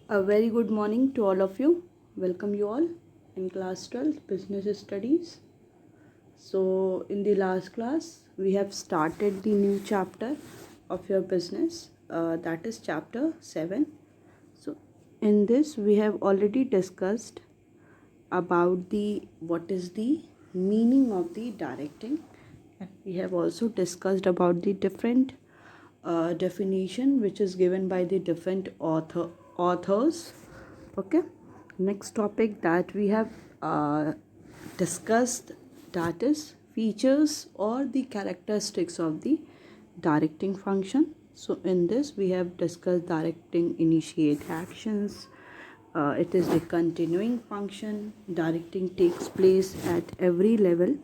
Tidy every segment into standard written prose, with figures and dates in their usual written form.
A very good morning to all of you. Welcome you all in class 12 business studies. So in the last class we have started the new chapter of your business, that is chapter 7. So in this we have already discussed about the what is the meaning of the directing, and we have also discussed about the different definition which is given by the different authors. Okay, next topic that we have discussed, that is features or the characteristics of the directing function. So in this we have discussed directing initiate actions. It is the continuing function. Directing takes place at every level.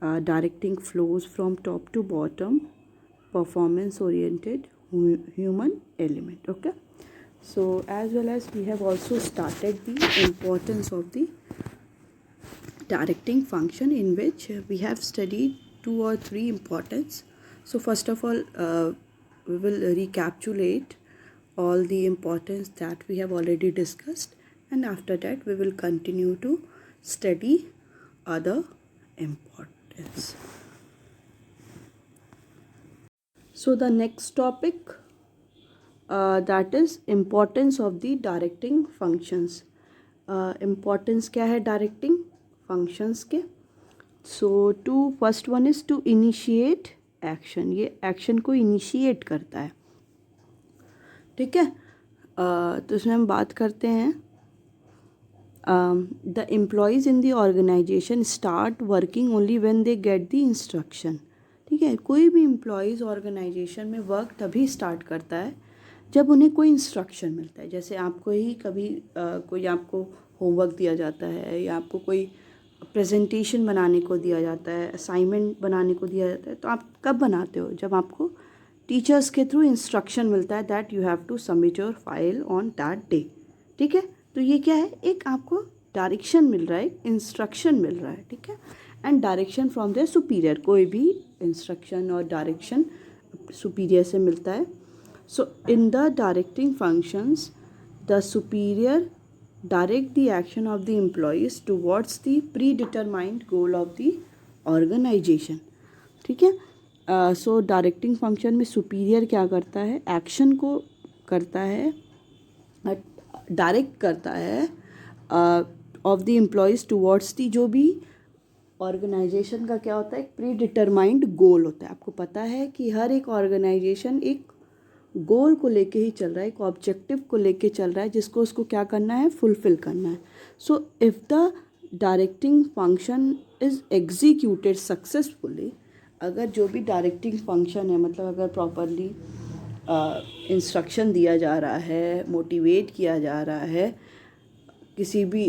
Directing flows from top to bottom. Performance oriented human element. Okay, so as well as we have also started the importance of the directing function, in which we have studied 2 or 3 importance. So first of all, we will recapitulate all the importance that we have already discussed, and after that we will continue to study other importance. So the next topic, that is importance of the directing functions. Importance क्या है directing functions के? So first one is to initiate action. ये action को initiate करता है, ठीक है. तो इसमें हम बात करते हैं the employees in the organization start working only when they get the instruction. ठीक है, कोई भी एम्प्लॉयज़ ऑर्गेनाइजेशन में वर्क तभी स्टार्ट करता है जब उन्हें कोई इंस्ट्रक्शन मिलता है. जैसे आपको ही कभी कोई आपको होमवर्क दिया जाता है, या आपको कोई प्रेजेंटेशन बनाने को दिया जाता है, असाइनमेंट बनाने को दिया जाता है, तो आप कब बनाते हो? जब आपको टीचर्स के थ्रू इंस्ट्रक्शन मिलता है that you have to submit your file on that day. ठीक है, तो ये क्या है? एक आपको डायरेक्शन मिल रहा है, इंस्ट्रक्शन मिल रहा है. ठीक है, and direction from the superior. कोई भी इंस्ट्रक्शन और डायरेक्शन सुपीरियर से मिलता है. So in the directing functions the superior direct the action of the employees towards the predetermined goal of the organization. ठीक है, सो डायरेक्टिंग फंक्शन में सुपीरियर क्या करता है? एक्शन को करता है, डायरेक्ट करता है of the employees towards the, जो भी ऑर्गेनाइजेशन का क्या होता है? एक प्री डिटरमाइंड गोल होता है. आपको पता है कि हर एक ऑर्गेनाइजेशन एक गोल को लेके ही चल रहा है, एक ऑब्जेक्टिव को लेके चल रहा है, जिसको उसको क्या करना है? फुलफिल करना है. So if the directing function is executed successfully, अगर जो भी डायरेक्टिंग फंक्शन है, मतलब अगर प्रॉपरली इंस्ट्रक्शन दिया जा रहा है, मोटिवेट किया जा रहा है किसी भी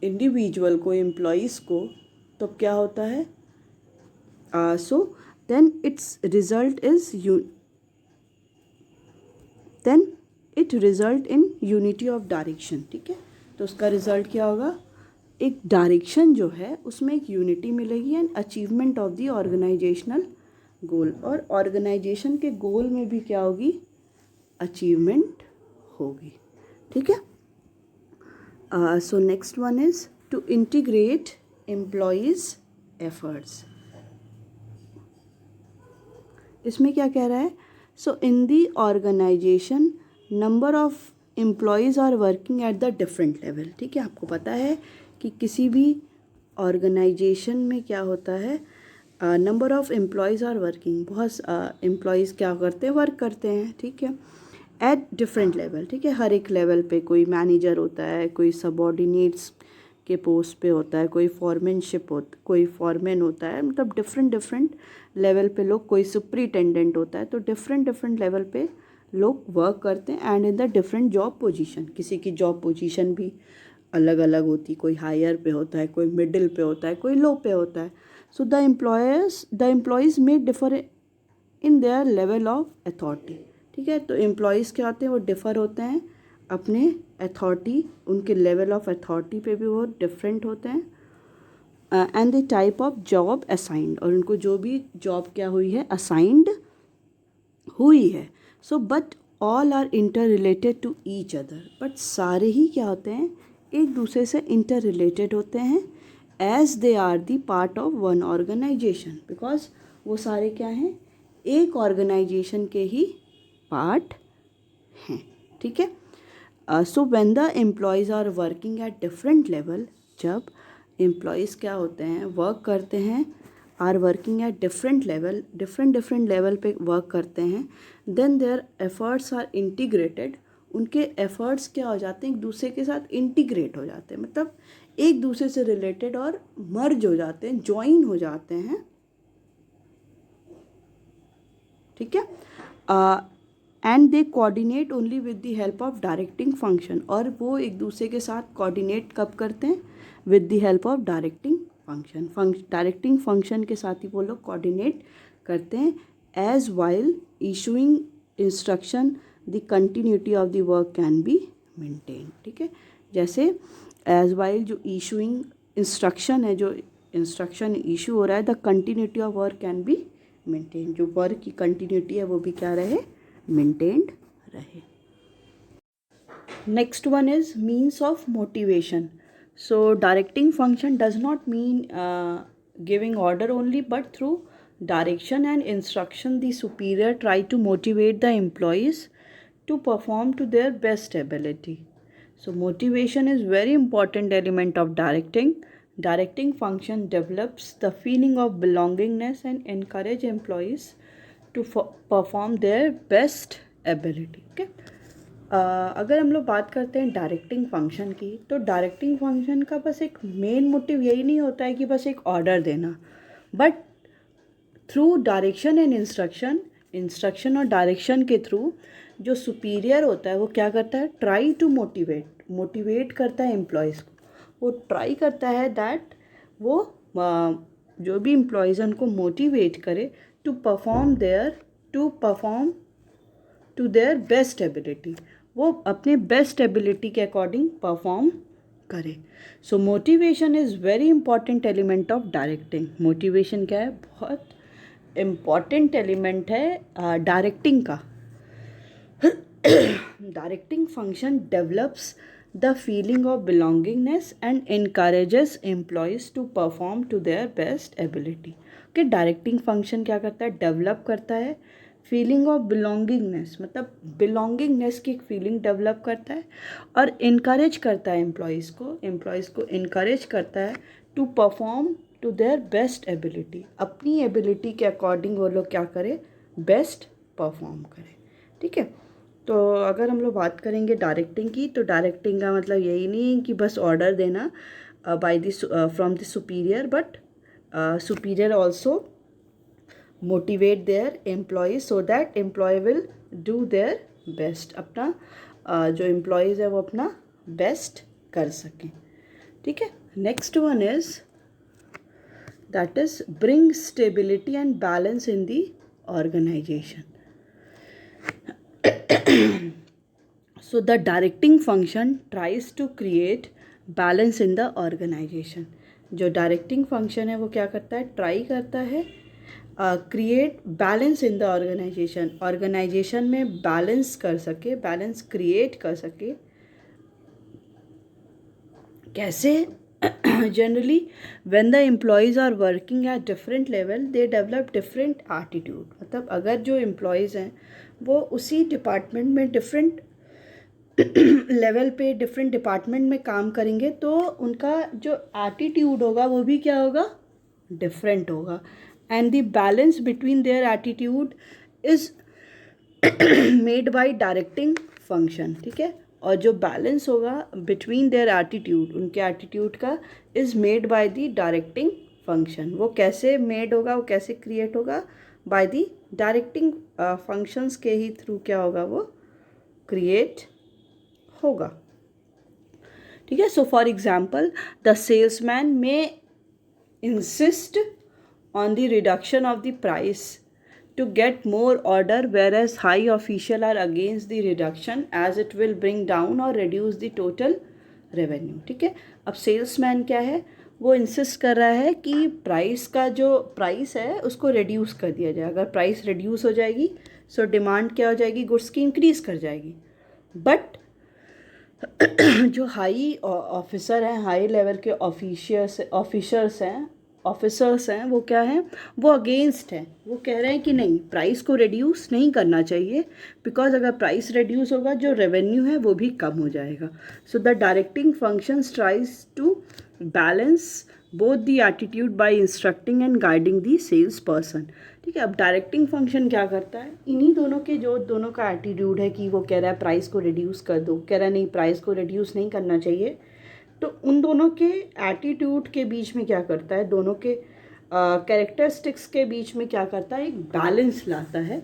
इंडिविजुअल को, एम्प्लॉयज़ को, तो क्या होता है? So then its result is then it result in unity of direction. ठीक है, तो उसका रिजल्ट क्या होगा? एक डायरेक्शन जो है उसमें एक यूनिटी मिलेगी and achievement of the organisational goal. और ऑर्गेनाइजेशन के गोल में भी क्या होगी? अचीवमेंट होगी. ठीक है, so next one is to integrate employees efforts. इसमें क्या कह रहा है? So in the organisation number of employees are working at the different level. ठीक है, आपको पता है कि किसी भी ऑर्गेनाइजेशन में क्या होता है? Number of employees are working. बहुत एम्प्लॉयज़ क्या करते हैं? वर्क करते हैं. ठीक है, एट डिफरेंट लेवल. ठीक है, हर एक लेवल पे कोई मैनेजर होता है, कोई सबऑर्डिनेट्स के पोस्ट पे होता है, कोई कोई फॉरमैन होता है, मतलब डिफरेंट लेवल पे लोग, कोई सुपरिटेंडेंट होता है. तो डिफरेंट लेवल पे लोग वर्क करते हैं and in the different job position. किसी की जॉब पोजीशन भी अलग अलग होती, कोई हायर पे होता है, कोई मिडिल पे होता है, कोई लो पे होता है. सो द एम्प्लॉयज़ में differ in their level of authority. ठीक है, तो एम्प्लॉयज़ क्या होते हैं? वो डिफ़र होते हैं अपने अथॉरिटी, उनके लेवल ऑफ अथॉरिटी पे भी वो डिफरेंट होते हैं. And the type of job assigned, और उनको जो भी जॉब क्या हुई है? असाइंड हुई है. So but all are interrelated to each other, but सारे ही क्या होते हैं, एक दूसरे से इंटर रिलेटेड होते हैं, as they are the part of one organization, because वो सारे क्या हैं, एक ऑर्गेनाइजेशन के ही पार्ट हैं, ठीक है। So when the employees are working at different level, जब एम्प्लॉयज़ क्या होते हैं, वर्क करते हैं, are working at different level, different level पे वर्क करते हैं, then their efforts are integrated, उनके एफर्ट्स क्या हो जाते हैं, एक दूसरे के साथ इंटीग्रेट हो जाते हैं, मतलब एक दूसरे से रिलेटेड और मर्ज हो जाते हैं, ज्वाइन हो जाते हैं, ठीक है। And they coordinate only with the help of directing function, और वो एक दूसरे के साथ कोऑर्डिनेट कब करते हैं, with the help of directing function, directing function के साथ ही वो लोग कोऑर्डिनेट करते हैं, as while issuing instruction the continuity of the work can be maintain, ठीक है। जैसे एज वाइल जो इशूइंग इंस्ट्रक्शन है, जो इंस्ट्रक्शन इशू हो रहा है, the continuity of work can be maintain, जो वर्क की कंटिन्यूटी है वो भी क्या रहे, मेंटेन्ड रहे। Next one is means of motivation. So directing function does not mean giving order only, but through direction and instruction the superior try to motivate the employees to perform to their best ability. So motivation is very important element of directing. Directing function develops the feeling of belongingness and encourage employees to perform their best ability. Okay. अगर हम लोग बात करते हैं directing function की, तो directing function का बस एक मेन मोटिव यही नहीं होता है कि बस एक ऑर्डर देना, but through direction and instruction और डायरेक्शन के थ्रू जो सुपीरियर होता है वो क्या करता है, ट्राई टू मोटिवेट करता है एम्प्लॉयज़ को, वो ट्राई करता है दैट वो जो भी एम्प्लॉयज़ हैं उनको मोटिवेट करे to perform to their best ability, वो अपने बेस्ट एबिलिटी के अकॉर्डिंग परफॉर्म करे। So motivation is very important element of directing. Motivation क्या है, बहुत इम्पॉर्टेंट एलिमेंट है डायरेक्टिंग का। Directing function develops the feeling of belongingness and encourages employees to perform to their best ability. Okay, directing function क्या करता है, develop करता है फीलिंग ऑफ बिलोंगिंगनेस, मतलब बिलोंगिंगनेस की एक फीलिंग डेवलप करता है, और इनकरेज करता है एम्प्लॉयज़ को इनकरेज करता है to perform to their best ability, अपनी एबिलिटी के अकॉर्डिंग वो लोग क्या करें, बेस्ट परफॉर्म करें, ठीक है। तो अगर हम लोग बात करेंगे डायरेक्टिंग की, तो डायरेक्टिंग का मतलब यही नहीं है कि बस ऑर्डर देना by the from the superior, but superior also motivate their employees so that employee will do their best, अपना जो एम्प्लॉयज़ है वो अपना बेस्ट कर सकें, ठीक है। Next one is that is bring stability and balance in the organization. So the directing function tries to create balance in the organization. जो डायरेक्टिंग फंक्शन है वो क्या करता है, ट्राई करता है create balance in the organization, organization में balance कर सके, बैलेंस क्रिएट कर सके। कैसे, generally when the employees are working at different level they develop different attitude, मतलब अगर जो एम्प्लॉयज़ हैं वो उसी डिपार्टमेंट में डिफरेंट लेवल पे डिफरेंट डिपार्टमेंट में काम करेंगे, तो उनका जो एटीट्यूड होगा वो भी क्या होगा, डिफरेंट होगा, and the balance between their attitude is made by directing function, ठीक है। और जो बैलेंस होगा बिटवीन देयर एटीट्यूड, उनके एटीट्यूड का, is made by the directing function. वो कैसे मेड होगा, वो कैसे क्रिएट होगा, बाय द डायरेक्टिंग फंक्शंस के ही थ्रू क्या होगा, वो क्रिएट होगा, ठीक है। So for example the salesman में insist on the reduction of the price to get more order, whereas high official are against the reduction as it will bring down or reduce the total revenue, ठीक है। अब salesman क्या है, वो insist कर रहा है कि प्राइस का जो प्राइस है उसको रिड्यूस कर दिया जाए, अगर प्राइस रिड्यूस हो जाएगी सो डिमांड क्या हो जाएगी, गुड्स की इंक्रीज़ कर जाएगी। बट जो हाई ऑफिसर हैं, हाई लेवल के ऑफिसर्स हैं वो क्या हैं, वो अगेंस्ट हैं। वो कह रहे हैं कि नहीं, प्राइस को रिड्यूस नहीं करना चाहिए, बिकॉज अगर प्राइस रिड्यूस होगा जो रेवेन्यू है वो भी कम हो जाएगा। So the directing functions tries to balance both the attitude by instructing and guiding the sales person. ठीक है, अब डायरेक्टिंग फंक्शन क्या करता है, इन्हीं दोनों के जो दोनों का एटीट्यूड है कि वो कह रहा है प्राइस को रिड्यूस कर दो, कह रहा है नहीं प्राइस को रिड्यूस नहीं करना चाहिए, तो उन दोनों के एटीट्यूड के बीच में क्या करता है, दोनों के कैरेक्टरिस्टिक्स के बीच में क्या करता है, एक बैलेंस लाता है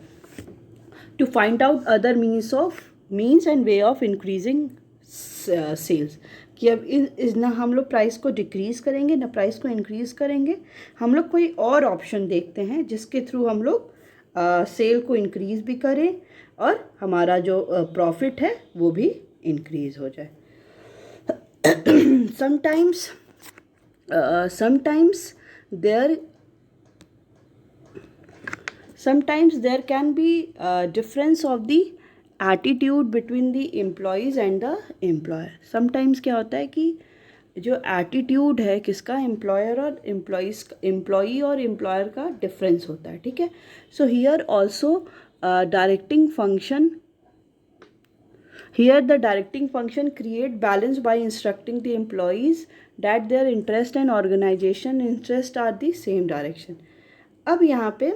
to find out other means and way of increasing sales. कि अब ना हम लोग प्राइस को डिक्रीज़ करेंगे ना प्राइस को इंक्रीज़ करेंगे, हम लोग कोई और ऑप्शन देखते हैं जिसके थ्रू हम लोग सेल को इंक्रीज़ भी करें और हमारा जो प्रॉफिट है वो भी इंक्रीज़ हो जाए। sometimes there can be a difference of the attitude between the employees and the employer। sometimes क्या होता है कि जो एटीट्यूड है किसका, एम्प्लॉयर और एम्प्लॉई और एम्प्लॉयर का डिफरेंस होता है। ठीक है, so here also directing function Here the directing function create balance by instructing the employees that their interest and organization interest are the same direction। अब यहाँ पे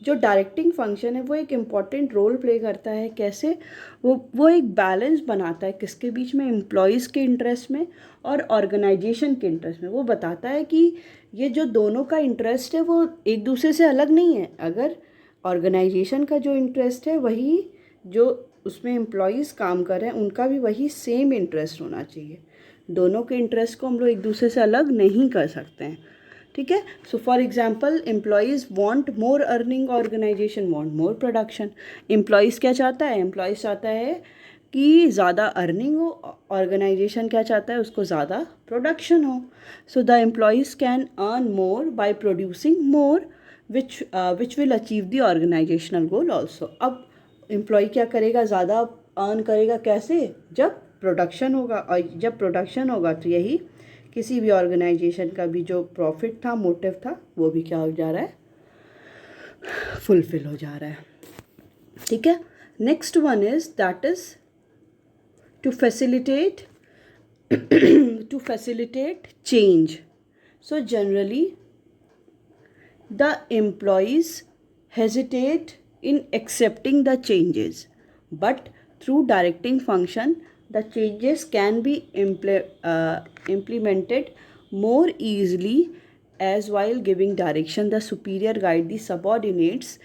जो डायरेक्टिंग फंक्शन है वो एक इम्पॉर्टेंट रोल प्ले करता है। कैसे, वो एक बैलेंस बनाता है किसके बीच में, एम्प्लॉयज़ के इंटरेस्ट में और ऑर्गेनाइजेशन के इंटरेस्ट में। वो बताता है कि ये जो दोनों का इंटरेस्ट है वो एक दूसरे से अलग नहीं है। अगर ऑर्गेनाइजेशन का जो इंटरेस्ट है वही जो उसमें एम्प्लॉयज़ काम कर रहे हैं उनका भी वही सेम इंटरेस्ट होना चाहिए। दोनों के इंटरेस्ट को हम लोग एक दूसरे से अलग नहीं कर सकते हैं। ठीक है, so for example employees want more earning, organization want more production. Employees क्या चाहता है, एम्प्लॉयज़ चाहता है कि ज़्यादा अर्निंग हो, ऑर्गेनाइजेशन क्या चाहता है, उसको ज़्यादा प्रोडक्शन हो। So the employees can earn more by producing more which will achieve the organisational goal also. अब एम्प्लॉय क्या करेगा, ज़्यादा अर्न करेगा, कैसे, जब प्रोडक्शन होगा, और जब प्रोडक्शन होगा तो यही किसी भी ऑर्गेनाइजेशन का भी जो प्रॉफिट था, मोटिव था, वो भी क्या हो जा रहा है, फुलफिल हो जा रहा है। ठीक है, next one is that is to facilitate change. So generally the employees hesitate in accepting the changes, but through directing function the changes can be implemented more easily, as while giving direction the superior guide the subordinates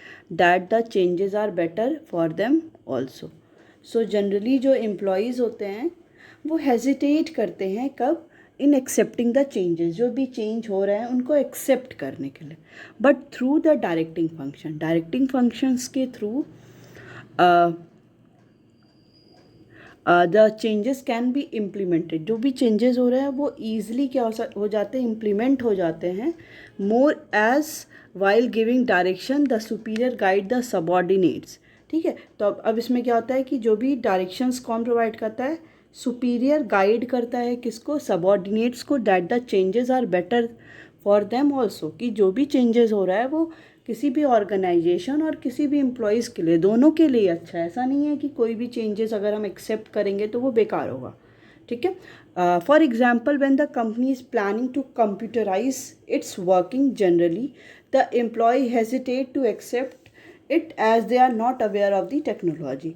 that the changes are better for them also। so generally जो employees होते हैं वो hesitate करते हैं कब, in accepting the changes, जो भी change हो रहा है उनको एक्सेप्ट करने के लिए, but through the directing functions के through the changes can be implemented. जो भी चेंजेस हो रहे हैं वो ईजिली क्या हो जाते हैं, इम्प्लीमेंट हो जाते हैं, more as while giving direction the superior guide the subordinates. ठीक है, तो अब इसमें क्या होता है कि जो भी डायरेक्शंस कौन प्रोवाइड करता है, सुपीरियर गाइड करता है किसको, सबऑर्डिनेट्स को, that the changes are better for them also. कि जो भी चेंजेस हो रहा है वो किसी भी ऑर्गेनाइजेशन और किसी भी एम्प्लॉयज़ के लिए, दोनों के लिए अच्छा है। ऐसा नहीं है कि कोई भी चेंजेस अगर हम एक्सेप्ट करेंगे तो वो बेकार होगा। ठीक है, for example when the company is planning to computerize its working, generally the employee hesitate to accept it as they are not aware of the technology,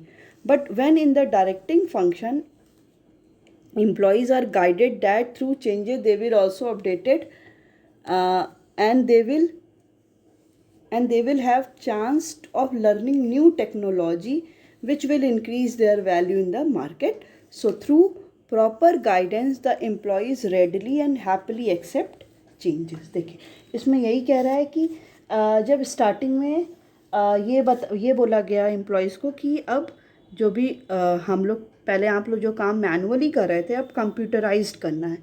but when in the directing function employees are guided that through changes they will also updated and they will have chance of learning new technology which will increase their value in the market। so through proper guidance the employees readily and happily accept changes। देखिए इसमें यही कह रहा है कि जब starting में ये बोला गया एम्प्लॉयज़ को कि अब जो भी हम लोग पहले आप लोग जो काम मैनुअली कर रहे थे अब कंप्यूटराइज्ड करना है,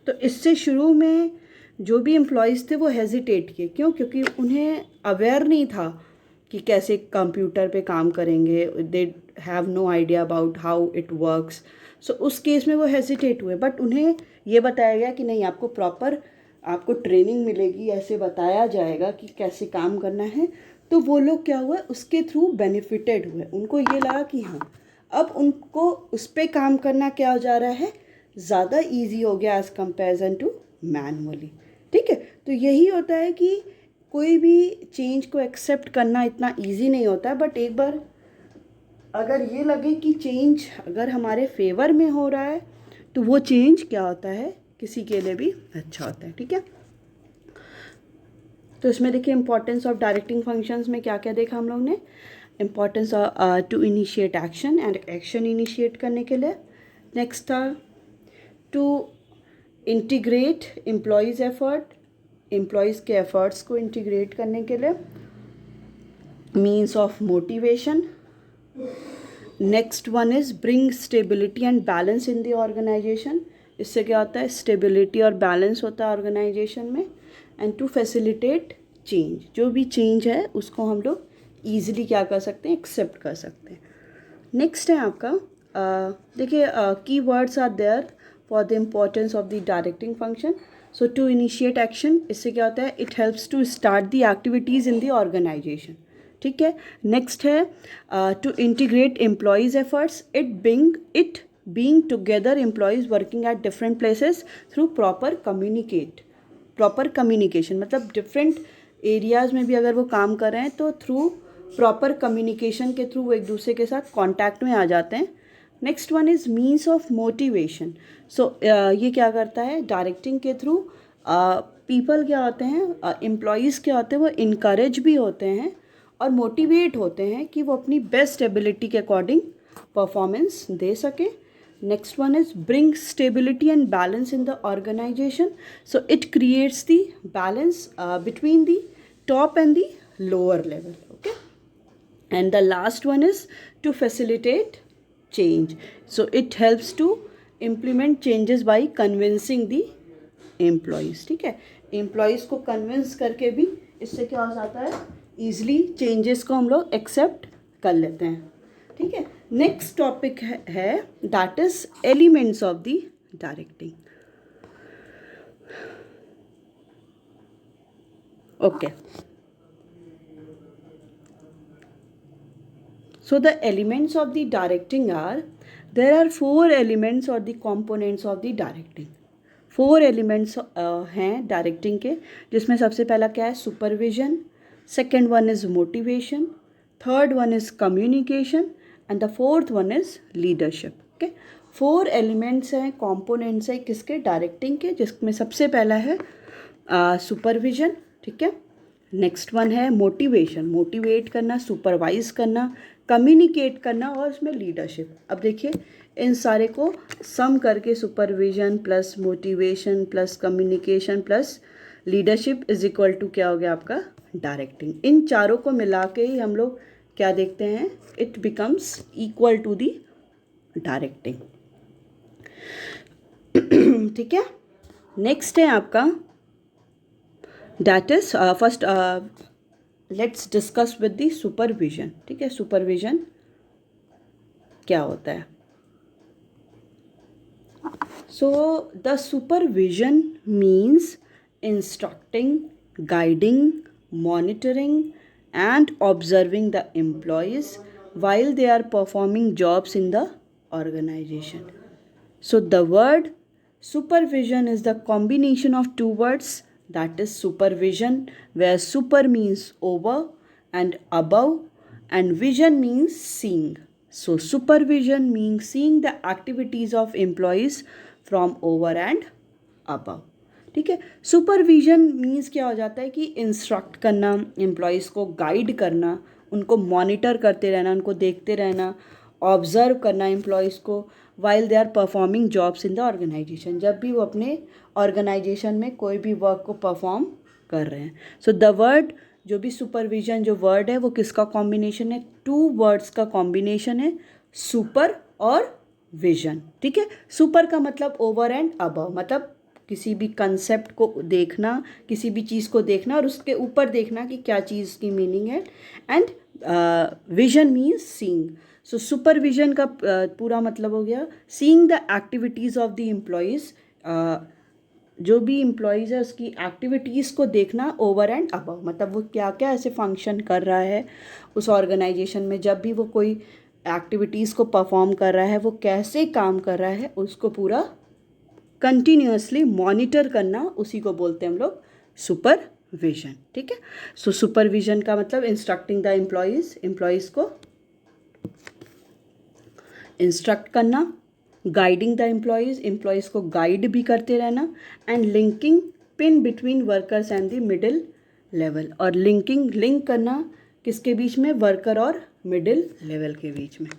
तो इससे शुरू में जो भी एम्प्लॉयज़ थे वो हेजिटेट किए। क्यों? क्योंकि उन्हें अवेयर नहीं था कि कैसे कंप्यूटर पे काम करेंगे, they have no idea about how it works. So उस केस में वो हेजिटेट हुए, बट उन्हें ये बताया गया कि नहीं, आपको प्रॉपर आपको ट्रेनिंग मिलेगी, ऐसे बताया जाएगा कि कैसे काम करना है। तो वो लोग क्या हुआ, उसके थ्रू बेनिफिटेड हुए। उनको ये लगा कि हाँ, अब उनको उस पर काम करना क्या हो जा रहा है, ज़्यादा इजी हो गया एज़ कंपेरिजन टू मैनुअली। ठीक है, तो यही होता है कि कोई भी चेंज को एक्सेप्ट करना इतना इजी नहीं होता है, बट एक बार अगर ये लगे कि चेंज अगर हमारे फेवर में हो रहा है तो वो चेंज क्या होता है, किसी के लिए भी अच्छा होता है। ठीक है, तो इसमें देखिए इंपॉर्टेंस ऑफ डायरेक्टिंग फंक्शंस में क्या क्या देखा हम लोग ने। Importance to initiate action and action initiate करने के लिए। नेक्स्ट था to integrate employees effort, employees के एफर्ट्स को इंटीग्रेट करने के लिए। Means of motivation. Next one is bring stability and balance in the organization. इससे क्या होता है, स्टेबिलिटी और बैलेंस होता है ऑर्गेनाइजेशन में। एंड टू फैसिलिटेट चेंज, जो भी चेंज है उसको हम लोग ईजिली क्या कर सकते हैं, एक्सेप्ट कर सकते हैं। नेक्स्ट है आपका देखिए की words are there for the importance of the directing function. So to initiate action, इससे क्या होता है, it helps to start the activities in the organization. ठीक है, नेक्स्ट है to integrate employees efforts, it being together employees working at different places through proper communication, मतलब different areas में भी अगर वो काम कर रहे हैं तो थ्रू प्रॉपर कम्युनिकेशन के थ्रू वो एक दूसरे के साथ कांटेक्ट में आ जाते हैं। Next one is means of motivation. So ये क्या करता है, डायरेक्टिंग के थ्रू पीपल क्या होते हैं, एम्प्लॉयज़ क्या होते हैं, वो इनकरेज भी होते हैं और मोटिवेट होते हैं कि वो अपनी बेस्ट एबिलिटी के अकॉर्डिंग परफॉर्मेंस दे सके। Next one is bring stability and balance in the organization. So it creates the balance between the top and the lower level. Okay. And the last one is to facilitate change. So it helps to implement changes by convincing the employees. ठीक है, employees को convince करके भी इससे क्या हो जाता है, easily changes को हम लोग accept कर लेते हैं। ठीक है, नेक्स्ट टॉपिक है that is elements of the directing. Okay, so the elements of the directing are, there are 4 elements और the components of the directing. 4 elements हैं डायरेक्टिंग के, जिसमें सबसे पहला क्या है, supervision. Second one is motivation. Third one is communication and the fourth one is leadership. Okay, 4 elements हैं, components हैं किसके, डायरेक्टिंग के, जिसमें सबसे पहला है सुपरविजन। ठीक है, नेक्स्ट वन है मोटिवेशन, मोटिवेट करना, सुपरवाइज करना, कम्युनिकेट करना और उसमें लीडरशिप। अब देखिए इन सारे को सम करके supervision plus motivation plus communication plus leadership is equal to क्या हो गया आपका, डायरेक्टिंग। इन चारों को मिला के ही हम लोग क्या देखते हैं, it becomes equal to the directing. ठीक है, नेक्स्ट है आपका that is first let's discuss with the supervision. ठीक है, सुपरविजन क्या होता है। So the supervision means instructing, guiding, monitoring and observing the employees while they are performing jobs in the organization. So the word supervision is the combination of 2 words, that is supervision, where super means over and above and vision means seeing. So supervision means seeing the activities of employees from over and above. ठीक है, supervision means क्या हो जाता है कि instruct करना, employees को guide करना, उनको मॉनिटर करते रहना, उनको देखते रहना, ऑब्जर्व करना एम्प्लॉयज़ को while they are performing jobs in the organization, जब भी वो अपने ऑर्गेनाइजेशन में कोई भी वर्क को परफॉर्म कर रहे हैं। सो द वर्ड, जो भी सुपरविजन जो वर्ड है वो किसका कॉम्बिनेशन है, 2 वर्ड्स का कॉम्बिनेशन है, सुपर और विजन। ठीक है, सुपर का मतलब ओवर एंड अबव, मतलब किसी भी कंसेप्ट को देखना, किसी भी चीज़ को देखना और उसके ऊपर देखना कि क्या चीज़ की मीनिंग है। And vision means seeing. So supervision का पूरा मतलब हो गया seeing the activities of the employees, जो भी एम्प्लॉयज़ है उसकी एक्टिविटीज़ को देखना ओवर एंड अबव, मतलब वो क्या क्या ऐसे फंक्शन कर रहा है उस ऑर्गेनाइजेशन में, जब भी वो कोई एक्टिविटीज़ को परफॉर्म कर रहा है वो कैसे काम कर रहा है उसको पूरा कंटिन्यूअसली मॉनिटर करना, उसी को बोलते हैं हम लोग सुपरविजन। ठीक है। सो सुपरविजन का मतलब इंस्ट्रक्टिंग द एम्प्लॉयज़ को इंस्ट्रक्ट करना, गाइडिंग द एम्प्लॉयज़ को गाइड भी करते रहना, and linking pin between workers and the middle level, और लिंक करना किसके बीच में, वर्कर और मिडिल लेवल के बीच में।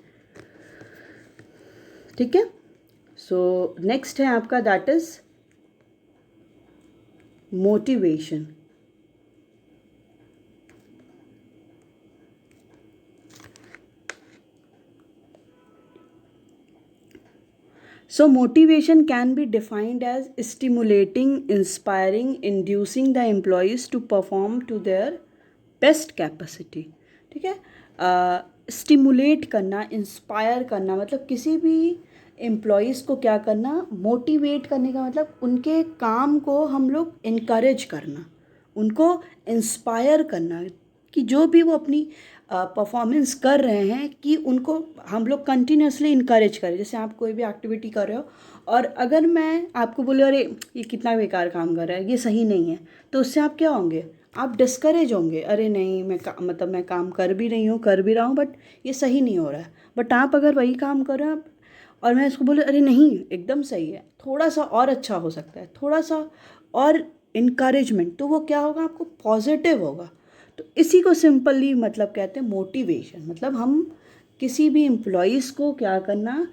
ठीक है। सो नेक्स्ट है आपका that is motivation. So motivation can be defined as stimulating, inspiring, inducing the employees to perform to their best capacity. ठीक है। स्टिमुलेट करना, इंस्पायर करना, मतलब किसी भी एम्प्लॉयज़ को क्या करना, मोटिवेट करने का मतलब उनके काम को हम लोग इनकरेज करना, उनको इंस्पायर करना कि जो भी वो अपनी परफॉर्मेंस कर रहे हैं कि उनको हम लोग कंटिन्यूसली इनकरेज करें। जैसे आप कोई भी एक्टिविटी कर रहे हो और अगर मैं आपको बोले अरे ये कितना बेकार काम कर रहा है, ये सही नहीं है, तो उससे आप क्या होंगे, आप डिस्करेज होंगे, अरे नहीं मतलब मैं काम कर भी रहा हूँ बट ये सही नहीं हो रहा है। बट आप अगर वही काम कर रहे हो और मैं इसको बोले अरे नहीं एकदम सही है, थोड़ा सा और अच्छा हो सकता है, थोड़ा सा और इनकरेजमेंट, तो वो क्या होगा, आपको पॉजिटिव होगा। तो इसी को सिंपली मतलब कहते हैं मोटिवेशन। मतलब हम किसी भी एम्प्लॉयज़ को क्या करना,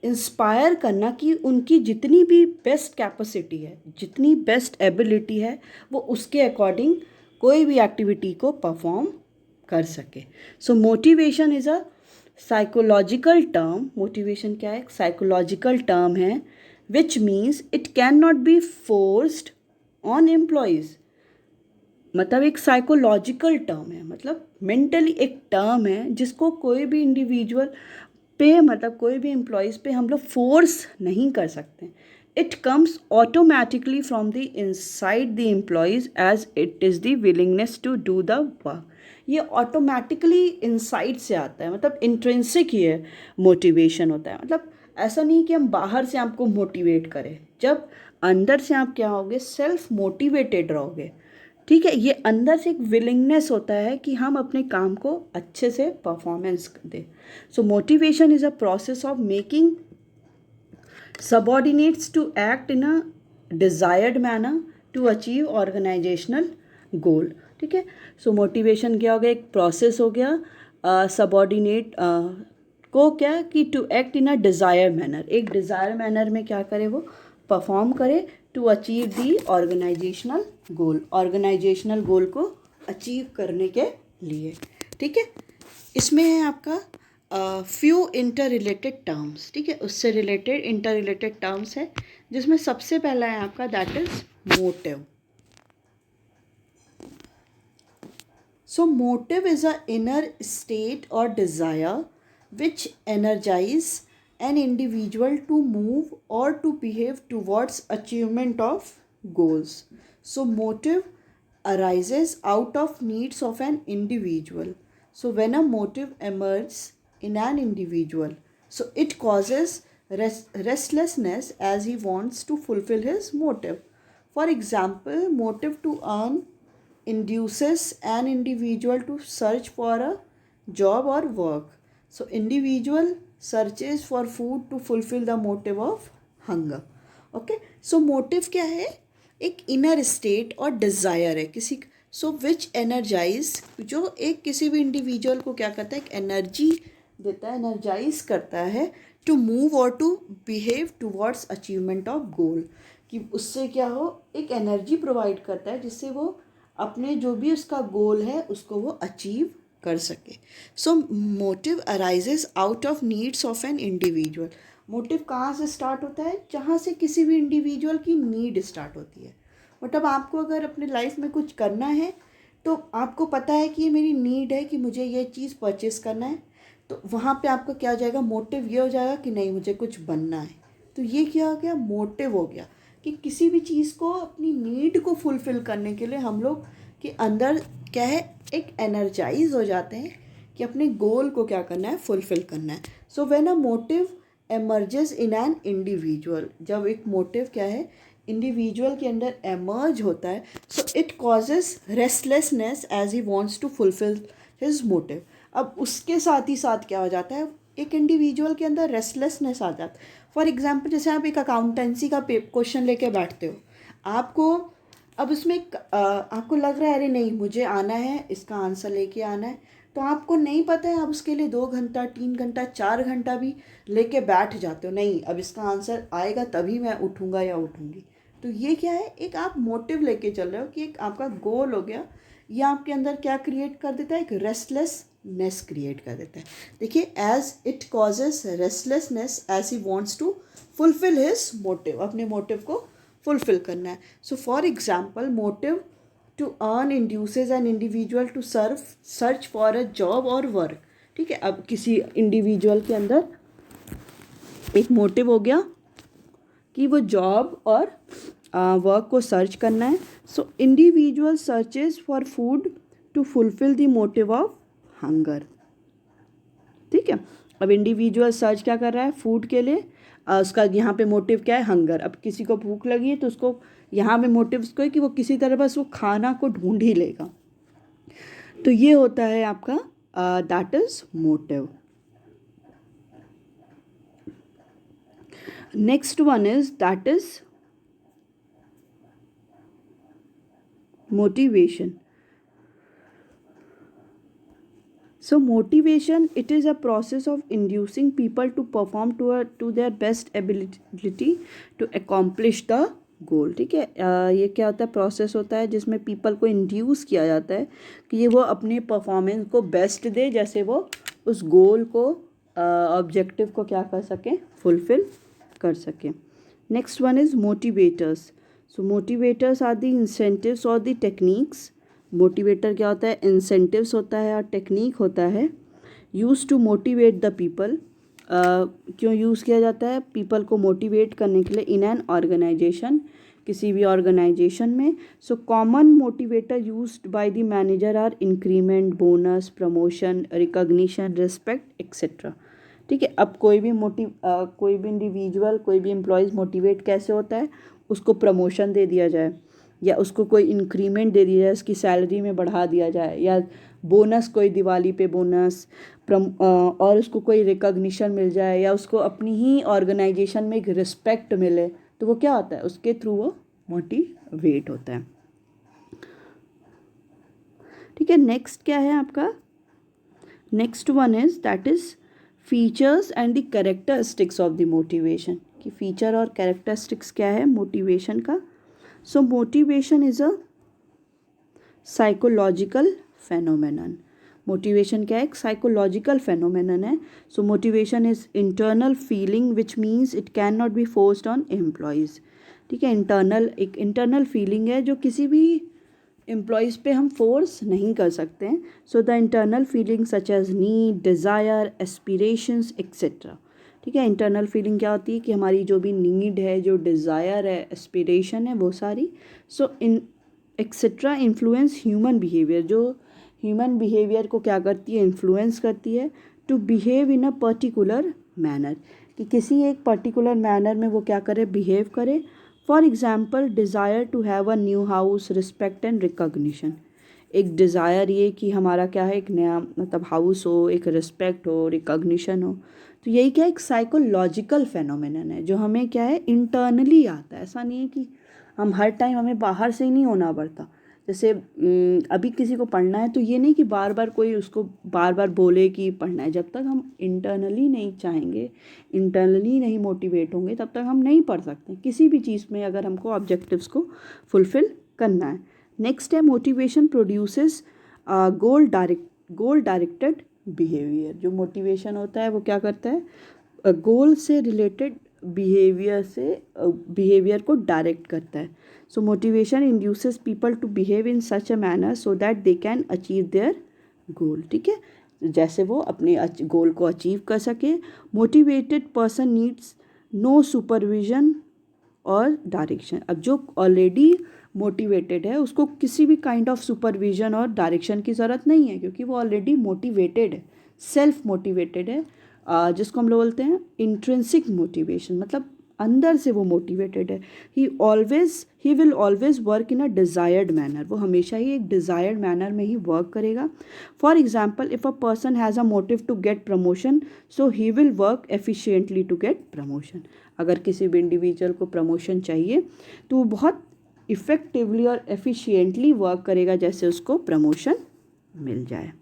इंस्पायर करना कि उनकी जितनी भी बेस्ट कैपेसिटी है, जितनी बेस्ट एबिलिटी है, वो उसके अकॉर्डिंग कोई भी एक्टिविटी को परफॉर्म कर सके। सो motivation is a psychological term. Motivation क्या है, साइकोलॉजिकल टर्म है, which means it can not be forced on employees. मतलब एक साइकोलॉजिकल टर्म है, मतलब मेंटली एक टर्म है जिसको कोई भी इंडिविजुअल पे, मतलब कोई भी एम्प्लॉयज़ पे हम लोग फोर्स नहीं कर सकते। It comes automatically from the inside the employees as it is the willingness to do the work. ये ऑटोमेटिकली इनसाइड से आता है, मतलब इंट्रिंसिक ये मोटिवेशन होता है। मतलब ऐसा नहीं कि हम बाहर से आपको मोटिवेट करें, जब अंदर से आप क्या होगे, सेल्फ मोटिवेटेड रहोगे। ठीक है। ये अंदर से एक विलिंगनेस होता है कि हम अपने काम को अच्छे से परफॉर्मेंस दें। So motivation is a process of making subordinates to act in a desired manner to achieve organisational goal. ठीक है। सो मोटिवेशन क्या हो गया, एक प्रोसेस हो गया सबऑर्डिनेट को क्या कि to act in a desire manner, एक डिज़ायर मैनर में क्या करे, वो परफॉर्म करे to achieve the organisational goal, organisational goal को अचीव करने के लिए। ठीक है। इसमें है आपका फ्यू इंटर रिलेटेड टर्म्स। ठीक है। उससे रिलेटेड इंटर रिलेटेड टर्म्स है, जिसमें सबसे पहला है आपका that is motive. So motive is a inner state और desire which energize an individual to move or to behave towards achievement of goals. So motive arises out of needs of an individual. So when a motive emerges in an individual, so it causes restlessness as he wants to fulfill his motive. For example, motive to earn induces an individual to search for a job or work. So individual searches for food to fulfill the motive of hunger. Okay, so motive क्या है, एक inner state और desire है किसी, so which energize, जो एक किसी भी individual को क्या करता है, एक energy देता है, energize करता है to move or to behave towards achievement of goal, कि उससे क्या हो, एक energy provide करता है जिससे वो अपने जो भी उसका गोल है उसको वो अचीव कर सके। So motive arises out of needs of an individual. Motive कहाँ से स्टार्ट होता है? जहाँ से किसी भी इंडिविजुअल की नीड स्टार्ट होती है। मतलब आपको अगर अपने लाइफ में कुछ करना है तो आपको पता है कि ये मेरी नीड है कि मुझे ये चीज़ परचेस करना है, तो वहाँ पे आपका क्या हो जाएगा? मोटिव ये हो जाएगा कि नहीं, मुझे कुछ बनना है। तो ये क्या हो गया? मोटिव हो गया कि किसी भी चीज़ को, अपनी नीड को फुलफ़िल करने के लिए हम लोग के अंदर क्या है, एक एनर्जाइज हो जाते हैं कि अपने गोल को क्या करना है, फुलफ़िल करना है। So when a motive emerges in an individual, जब एक मोटिव क्या है, इंडिविजुअल के अंदर एमर्ज होता है, so it causes restlessness as he wants to fulfil his motive. अब उसके साथ ही साथ क्या हो जाता है, एक इंडिविजुअल के अंदर रेस्टलेसनेस आ जाता है। फॉर एग्जांपल, जैसे आप एक अकाउंटेंसी का क्वेश्चन लेके बैठते हो, आपको अब उसमें आपको लग रहा है अरे नहीं मुझे आना है, इसका आंसर लेके आना है, तो आपको नहीं पता है, आप उसके लिए 2 घंटा 3 घंटा 4 घंटा भी लेके बैठ जाते हो, नहीं अब इसका आंसर आएगा तभी मैं उठूँगा या उठूँगी। तो ये क्या है, एक आप मोटिव लेके चल रहे हो कि एक आपका गोल हो गया, ये आपके अंदर क्या क्रिएट कर देता है, एक रेस्टलेसनेस क्रिएट कर देता है। देखिए, as it causes restlessness as he wants to fulfil his motive, अपने मोटिव को फुलफिल करना है। So for example, motive to earn induces an individual to search for a job और वर्क। ठीक है, अब किसी इंडिविजुअल के अंदर एक मोटिव हो गया कि वो जॉब और वर्क को सर्च करना है। So individual searches for food to fulfil the motive of hunger. ठीक है, अब इंडिविजुअल सर्च क्या कर रहा है, फूड के लिए, उसका यहाँ पे मोटिव क्या है, हंगर। अब किसी को भूख लगी है तो उसको यहाँ पे मोटिव उसको है कि वो किसी तरह बस वो खाना को ढूंढ ही लेगा। तो ये होता है आपका that is motive. Next one is that is motivation. So motivation, it is a process of inducing people to perform to their best ability to accomplish the goal. ठीक है, ये क्या होता है, प्रोसेस होता है जिसमें पीपल को इंड्यूस किया जाता है कि ये वो अपने परफॉर्मेंस को बेस्ट दे, जैसे वो उस गोल को, ऑब्जेक्टिव को क्या कर सकें, फुलफिल कर सकें। Next one is motivators. So motivators are the incentives और द टेक्निक्स. मोटिवेटर क्या होता है, इंसेंटिव्स होता है और टेक्निक होता है use to motivate the people. क्यों यूज़ किया जाता है, पीपल को मोटिवेट करने के लिए इन एन ऑर्गेनाइजेशन, किसी भी ऑर्गेनाइजेशन में. So common motivator used by the manager are increment, bonus, promotion, recognition, respect etcetera. ठीक है, अब कोई भी इंडिविजुअल, कोई भी एम्प्लॉयज़ मोटिवेट कैसे होता है, उसको प्रमोशन दे दिया जाए या उसको कोई इंक्रीमेंट दे दिया जाए, उसकी सैलरी में बढ़ा दिया जाए, या बोनस, कोई दिवाली पे बोनस, और उसको कोई रिकॉग्निशन मिल जाए, या उसको अपनी ही ऑर्गेनाइजेशन में एक रिस्पेक्ट मिले, तो वो क्या होता है, उसके थ्रू वो मोटिवेट होता है. ठीक है, नेक्स्ट क्या है आपका, next one is that is features and the characteristics of the motivation. कि फीचर और कैरेक्टरिस्टिक्स क्या है मोटिवेशन का. सो motivation is a psychological phenomenon. Motivation क्या है, एक साइकोलॉजिकल फेनोमेनन है. So motivation is internal feeling which means it can not be forced on employees. ठीक है, एक इंटरनल फीलिंग है जो किसी भी एम्प्लॉयज़ पे हम फोर्स नहीं कर सकते हैं. So the internal feeling such as need, desire, aspirations etcetera. ठीक है, इंटरनल फीलिंग क्या होती है कि हमारी जो भी नीड है, जो डिज़ायर है, एस्पिरेशन है, वो सारी. So in etcetera influence human behaviour, जो ह्यूमन बिहेवियर को क्या करती है, इन्फ्लुएंस करती है. To behave in a particular manner, कि किसी एक पर्टिकुलर मैनर में वो क्या करे, बिहेव करे. For example, desire to have a new house, respect and recognition. एक डिज़ायर ये कि हमारा क्या है, एक नया मतलब हाउस हो, एक रिस्पेक्ट हो, रिकॉग्निशन हो. तो यही क्या है, एक साइकोलॉजिकल फेनोमेनन है जो हमें क्या है, इंटरनली आता है. ऐसा नहीं है कि हम हर टाइम, हमें बाहर से ही नहीं होना पड़ता. जैसे अभी किसी को पढ़ना है तो ये नहीं कि बार बार कोई उसको बार बार बोले कि पढ़ना है. जब तक हम इंटरनली नहीं चाहेंगे, इंटरनली नहीं मोटिवेट होंगे, तब तक हम नहीं पढ़ सकते किसी भी चीज़ में, अगर हमको ऑब्जेक्टिव्स को फुलफ़िल करना है. नेक्स्ट है मोटिवेशन प्रोड्यूसेस गोल गोल डायरेक्टेड बिहेवियर, जो मोटिवेशन होता है वो क्या करता है, गोल से रिलेटेड बिहेवियर को डायरेक्ट करता है. So motivation induces people to behave in such a manner so that they can achieve their goal. ठीक है, जैसे वो अपने गोल को अचीव कर सके. Motivated person needs no supervision और डायरेक्शन. अब जो ऑलरेडी मोटिवेटेड है उसको किसी भी काइंड ऑफ सुपरविजन और डायरेक्शन की ज़रूरत नहीं है, क्योंकि वो ऑलरेडी मोटिवेटेड है, सेल्फ मोटिवेटेड है, जिसको हम लोग बोलते हैं इंट्रिंसिक मोटिवेशन, मतलब अंदर से वो मोटिवेटेड है. He will always work in a desired manner. वो हमेशा ही एक डिज़ायर्ड मैनर में ही वर्क करेगा. For example, if a person has a motive to get promotion, so he will work efficiently to get promotion. अगर किसी भी इंडिविजुअल को प्रमोशन चाहिए तो वो बहुत इफ़ेक्टिवली और एफिशिएंटली वर्क करेगा जैसे उसको प्रमोशन मिल जाए.